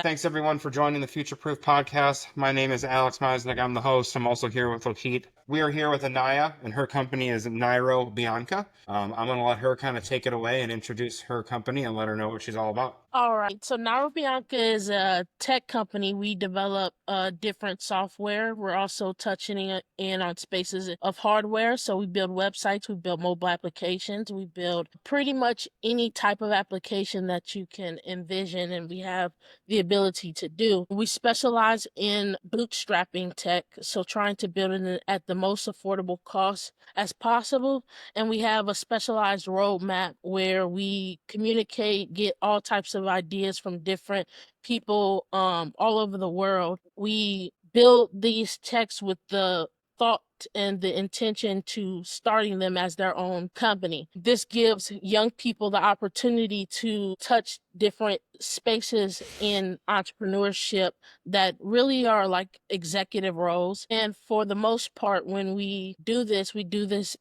Thanks everyone for joining the Future Proof podcast. My name is Alex Meisnick. I'm the host. I'm also here with Lakeet. We are here with Aniya, and her company is Nairo Bianca. I'm going to let her kind of take it away and introduce her company and let her know what she's all about. All right. So Nyrobeonka is a tech company. We develop different software. We're also touching in on spaces of hardware. So we build websites, we build mobile applications, we build pretty much any type of application that you can envision, and we have the ability to do. We specialize in bootstrapping tech, so trying to build it at the most affordable cost as possible. And we have a specialized roadmap where we communicate, get all types of ideas from different people all over the world. We build these texts with the thought and the intention to starting them as their own company. This gives young people the opportunity to touch different spaces in entrepreneurship that really are like executive roles. And for the most part, when we do this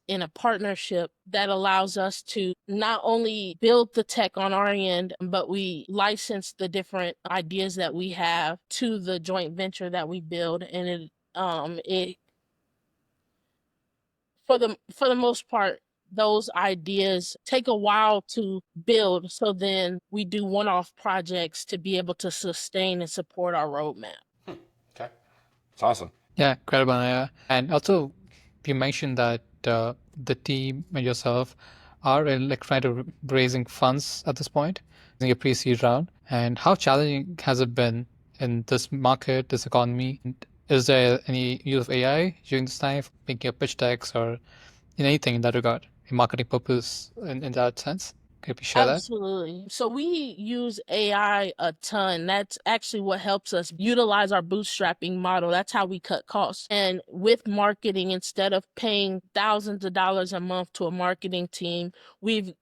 in a partnership that allows us to not only build the tech on our end, but we license the different ideas that we have to the joint venture that we build. And it for the most part, those ideas take a while to build. So then we do one-off projects to be able to sustain and support our roadmap. Okay. It's awesome. Yeah, incredible. Yeah. And also, you mentioned that the team and yourself are like trying to raising funds at this point in your pre-seed round. And how challenging has it been in this market, this economy? And is there any use of AI during this time, making a pitch decks or in anything in that regard, a marketing purpose in that sense? Can you share that? Absolutely. So we use AI a ton. That's actually what helps us utilize our bootstrapping model. That's how we cut costs. And with marketing, instead of paying thousands of dollars a month to a marketing team, we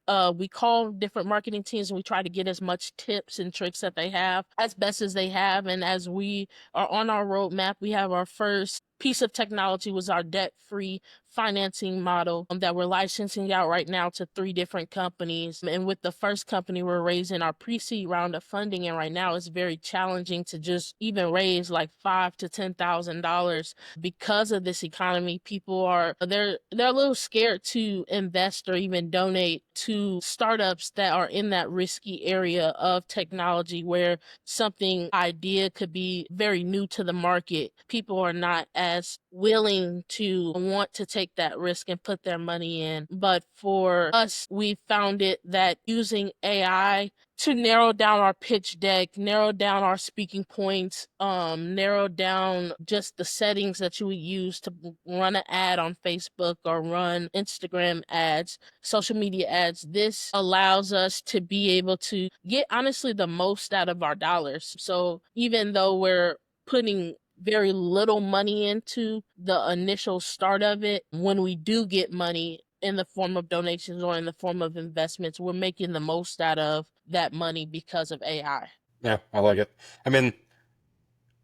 call different marketing teams and we try to get as much tips and tricks that they have as best as they have. And as we are on our roadmap, we have our first piece of technology was our debt-free financing model that we're licensing out right now to 3 different companies. And with the first company, we're raising our pre-seed round of funding. And right now it's very challenging to just even raise like $5,000 to $10,000 because of this economy. People they're a little scared to invest or even donate to startups that are in that risky area of technology where something idea could be very new to the market. People are not as willing to want to take that risk and put their money in. But for us, we found it that using AI to narrow down our pitch deck, narrow down our speaking points, narrow down just the settings that you would use to run an ad on Facebook or run Instagram ads, social media ads. This allows us to be able to get honestly the most out of our dollars. So even though we're putting very little money into the initial start of it, when we do get money in the form of donations or in the form of investments, we're making the most out of that money because of AI. Yeah, I like it. I mean,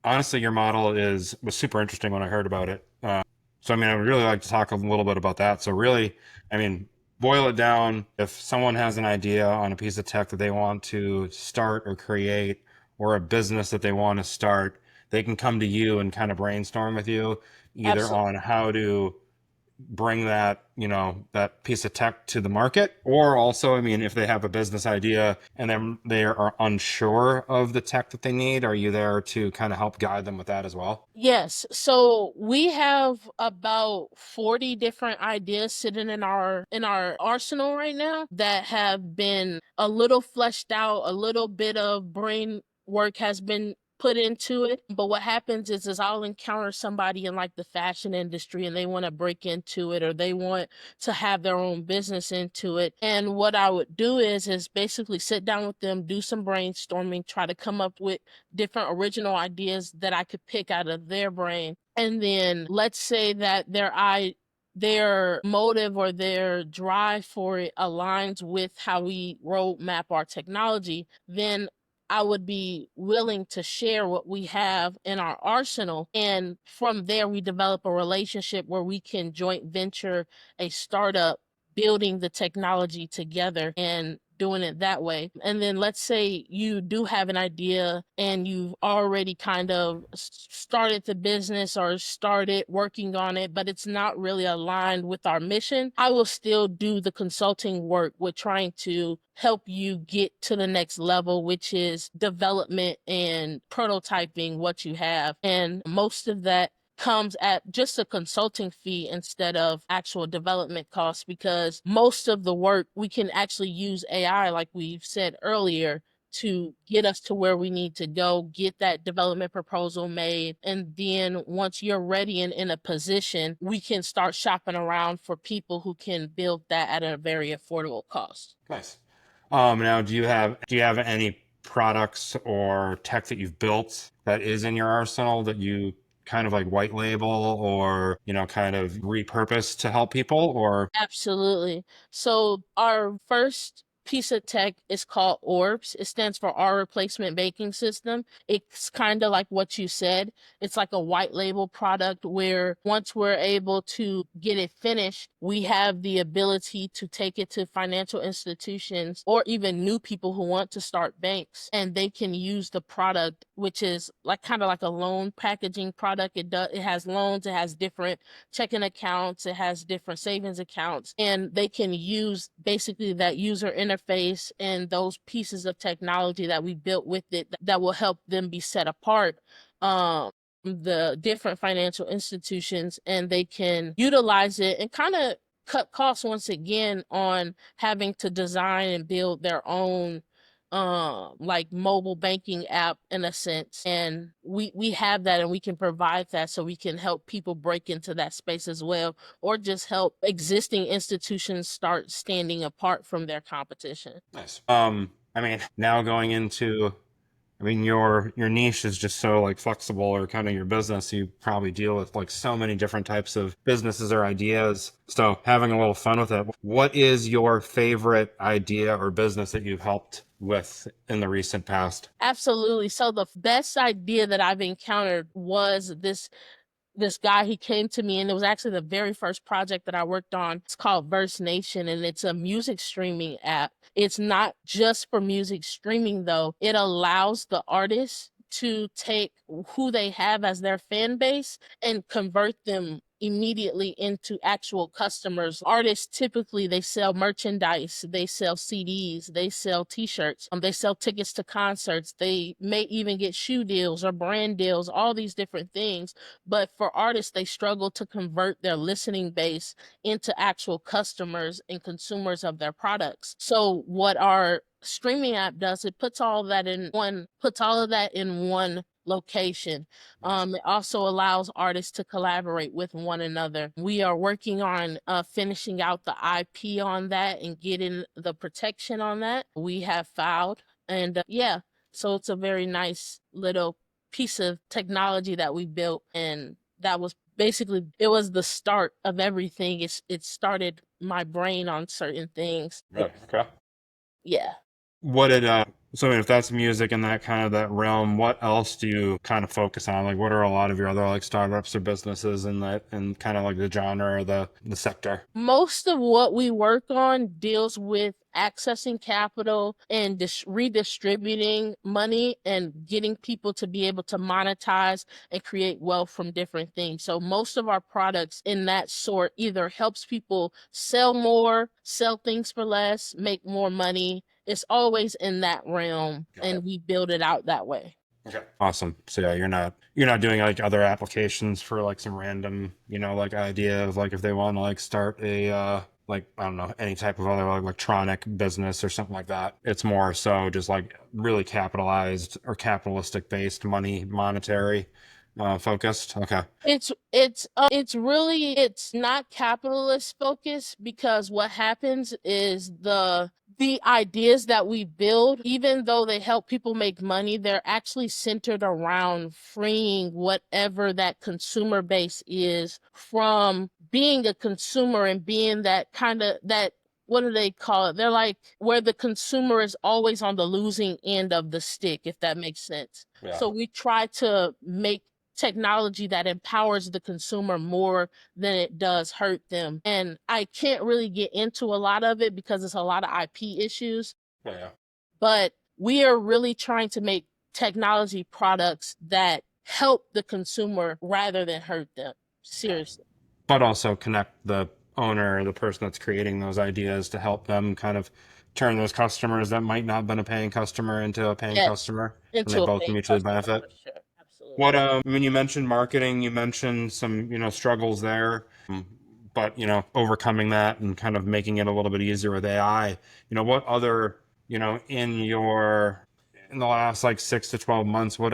honestly, your model was super interesting when I heard about it. So, I mean, I would really like to talk a little bit about that. So, really, I mean, boil it down. If someone has an idea on a piece of tech that they want to start or create, or a business that they want to start, they can come to you and kind of brainstorm with you, either Absolutely. on how to bring that, that piece of tech to the market, or also, I mean, if they have a business idea and then they are unsure of the tech that they need, are you there to kind of help guide them with that as well? Yes. So we have about 40 different ideas sitting in our arsenal right now that have been a little fleshed out, a little bit of brain work has been put into it. But what happens is I'll encounter somebody in like the fashion industry and they want to break into it or they want to have their own business into it. And what I would do is basically sit down with them, do some brainstorming, try to come up with different original ideas that I could pick out of their brain. And then let's say that their motive or their drive for it aligns with how we roadmap our technology, then I would be willing to share what we have in our arsenal. And from there, we develop a relationship where we can joint venture a startup building the technology together and doing it that way. And then let's say you do have an idea and you've already kind of started the business or started working on it, but it's not really aligned with our mission. I will still do the consulting work with trying to help you get to the next level, which is development and prototyping what you have. And most of that comes at just a consulting fee instead of actual development costs, because most of the work we can actually use AI, like we've said earlier, to get us to where we need to go, get that development proposal made. And then once you're ready and in a position, we can start shopping around for people who can build that at a very affordable cost. Nice. Now, do you have any products or tech that you've built that is in your arsenal that you kind of like white label or, kind of repurpose to help people, or? Absolutely. So our first piece of tech is called Orbs. It stands for Our Replacement Banking System. It's kind of like what you said. It's like a white label product where once we're able to get it finished, we have the ability to take it to financial institutions or even new people who want to start banks, and they can use the product, which is like kind of like a loan packaging product. It has loans, it has different checking accounts, it has different savings accounts, and they can use basically that user interface and those pieces of technology that we built with it that will help them be set apart the different financial institutions, and they can utilize it and kind of cut costs once again on having to design and build their own like mobile banking app in a sense. And we have that and we can provide that, so we can help people break into that space as well, or just help existing institutions start standing apart from their competition. Nice. Now going into, your niche is just so like flexible, or kind of your business, you probably deal with like so many different types of businesses or ideas. So having a little fun with it, what is your favorite idea or business that you've helped with in the recent past? Absolutely. So the best idea that I've encountered was this guy. He came to me, and it was actually the very first project that I worked on. It's called Verse Nation, and it's a music streaming app. It's not just for music streaming though. It allows the artists to take who they have as their fan base and convert them immediately into actual customers. Artists typically, they sell merchandise, they sell CDs, they sell t-shirts, they sell tickets to concerts, they may even get shoe deals or brand deals, all these different things. But for artists, they struggle to convert their listening base into actual customers and consumers of their products. So what our streaming app does, it puts all of that in one location. It also allows artists to collaborate with one another. We are working on finishing out the IP on that and getting the protection on that. We have filed, and so it's a very nice little piece of technology that we built, and that was basically, it was the start of everything. It started my brain on certain things. Really? Okay. Yeah. What did if that's music and that kind of that realm, what else do you kind of focus on? Like, what are a lot of your other like startups or businesses in that, and kind of like the genre or the sector? Most of what we work on deals with accessing capital and redistributing money and getting people to be able to monetize and create wealth from different things. So most of our products in that sort either helps people sell more, sell things for less, make more money. It's always in that realm, and we build it out that way. Okay. Awesome. So yeah, you're not doing like other applications for like some random, like idea of like if they want to like start a like, I don't know, any type of other like electronic business or something like that. It's more so just like really capitalized or capitalistic based monetary focused. Okay. It's really, it's not capitalist focused, because what happens is the ideas that we build, even though they help people make money, they're actually centered around freeing whatever that consumer base is from being a consumer and being that kind of that, what do they call it? They're like where the consumer is always on the losing end of the stick, if that makes sense. Yeah. So we try to make technology that empowers the consumer more than it does hurt them. And I can't really get into a lot of it because it's a lot of IP issues, Yeah. But we are really trying to make technology products that help the consumer rather than hurt them. Seriously. But also connect the owner, the person that's creating those ideas, to help them kind of turn those customers that might not have been a paying customer into a paying Yes. customer, and they Into a both paid mutually customer benefit. for sure. Absolutely. What when you mentioned marketing, you mentioned some, struggles there, but overcoming that and kind of making it a little bit easier with AI. What other, in the last like 6 to 12 months, what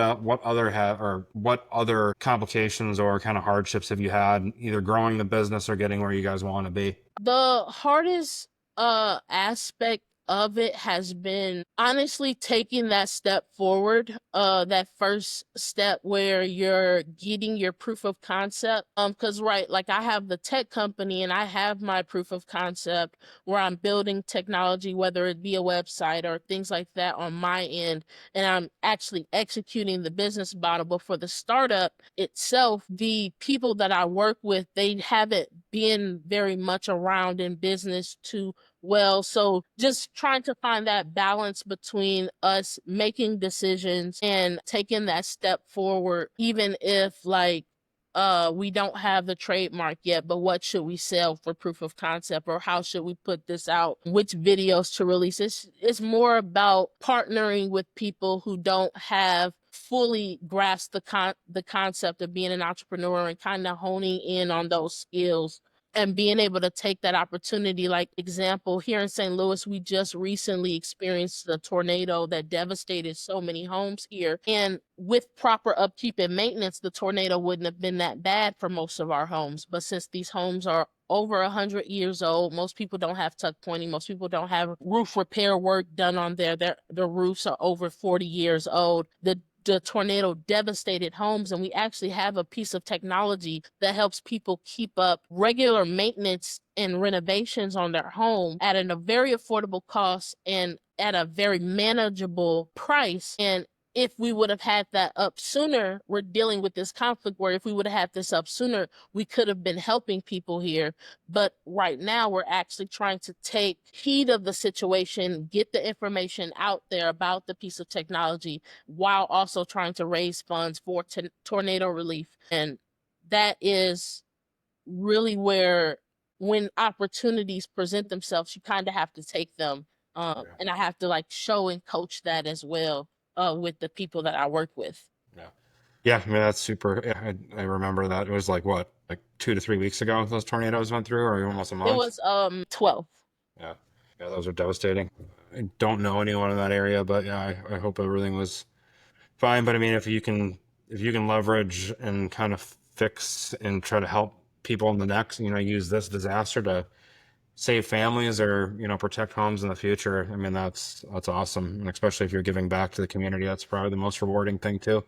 other complications or kind of hardships have you had either growing the business or getting where you guys want to be? The hardest aspect of it has been honestly taking that step forward, that first step where you're getting your proof of concept. Because right, like I have the tech company and I have my proof of concept where I'm building technology, whether it be a website or things like that on my end, and I'm actually executing the business model. But for the startup itself, the people that I work with, they haven't been very much around in business too well. So just trying to find that balance between us making decisions and taking that step forward, even if like we don't have the trademark yet, but what should we sell for proof of concept, or how should we put this out, which videos to release. It's more about partnering with people who don't have fully grasped the concept of being an entrepreneur and kind of honing in on those skills and being able to take that opportunity. Like example, here in St. Louis, we just recently experienced a tornado that devastated so many homes here. And with proper upkeep and maintenance, the tornado wouldn't have been that bad for most of our homes. But since these homes are over 100 years old, most people don't have tuck pointing. Most people don't have roof repair work done on their roofs are over 40 years old. The tornado devastated homes, and we actually have a piece of technology that helps people keep up regular maintenance and renovations on their home at a very affordable cost and at a very manageable price. And if we would have had that up sooner, we're dealing with this conflict where if we would have had this up sooner, we could have been helping people here. But right now, we're actually trying to take heed of the situation, get the information out there about the piece of technology, while also trying to raise funds for tornado relief. And that is really where, when opportunities present themselves, you kind of have to take them. And I have to like show and coach that as well with the people that I work with. Yeah. Yeah, I mean that's super. Yeah, I remember that. It was like what, like 2 to 3 weeks ago those tornadoes went through, or almost a It month. was 12. Yeah, yeah, those are devastating. I don't know anyone in that area, but yeah, I hope everything was fine. But I mean, if you can leverage and kind of fix and try to help people in the next, use this disaster to save families or protect homes in the future. I mean, that's awesome, and especially if you're giving back to the community, that's probably the most rewarding thing too.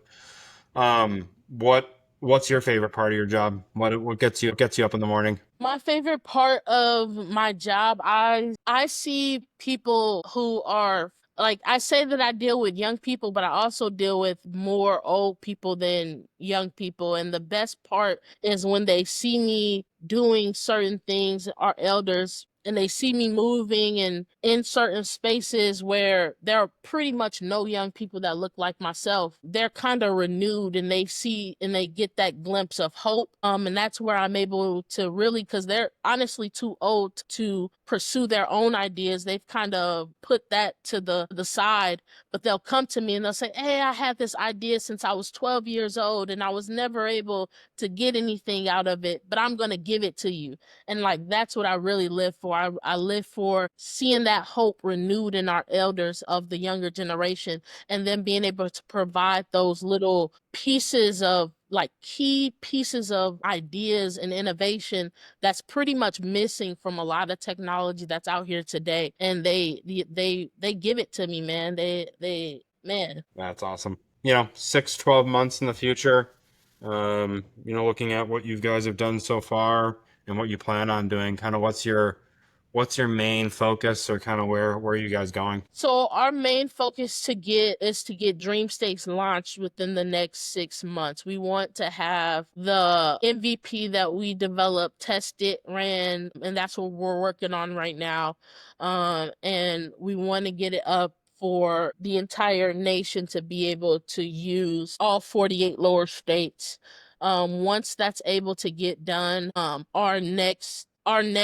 What's your favorite part of your job? What gets you up in the morning? My favorite part of my job, I see people who are like, I say that I deal with young people, but I also deal with more old people than young people. And the best part is when they see me doing certain things, our elders, and they see me moving and in certain spaces where there are pretty much no young people that look like myself. They're kind of renewed, and they see and they get that glimpse of hope. And that's where I'm able to really, because they're honestly too old to pursue their own ideas. They've kind of put that to the side, but they'll come to me and they'll say, "Hey, I had this idea since I was 12 years old and I was never able to get anything out of it, but I'm going to give it to you." And like, that's what I really live for. I live for seeing that hope renewed in our elders of the younger generation, and then being able to provide those little pieces of like key pieces of ideas and innovation that's pretty much missing from a lot of technology that's out here today. And they give it to me, man. They man. That's awesome. 6, 12 months in the future, looking at what you guys have done so far and what you plan on doing, kind of what's your what's your main focus, or kind of where are you guys going? So our main focus is to get Dream Stakes launched within the next 6 months. We want to have the MVP that we developed, tested, ran, and that's what we're working on right now. And we want to get it up for the entire nation to be able to use all 48 lower states. Once that's able to get done, our next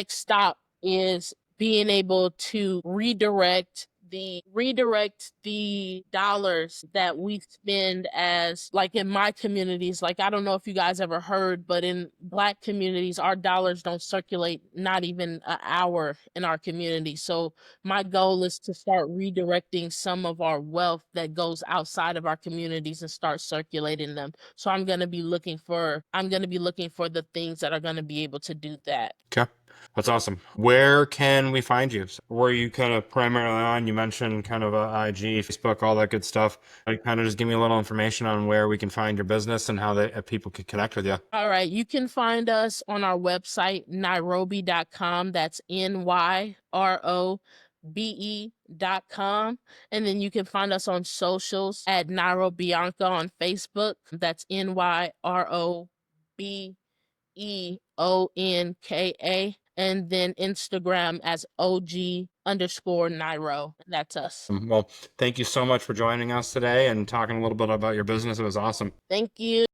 stop is being able to redirect the dollars that we spend, as like in my communities. Like, I don't know if you guys ever heard, but in Black communities, our dollars don't circulate not even an hour in our community. So my goal is to start redirecting some of our wealth that goes outside of our communities and start circulating them. So I'm going to be looking for the things that are going to be able to do that. Okay. That's awesome. Where can we find you? Where are you kind of primarily on? You mentioned kind of IG, Facebook, all that good stuff. Like, kind of just give me a little information on where we can find your business and how people can connect with you. All right. You can find us on our website, Nyrobe.com. That's NYROBE.com. And then you can find us on socials at Nairo Bianca on Facebook. That's NYROBEONKA. And then Instagram as OG_Nairo. That's us. Well, thank you so much for joining us today and talking a little bit about your business. It was awesome. Thank you.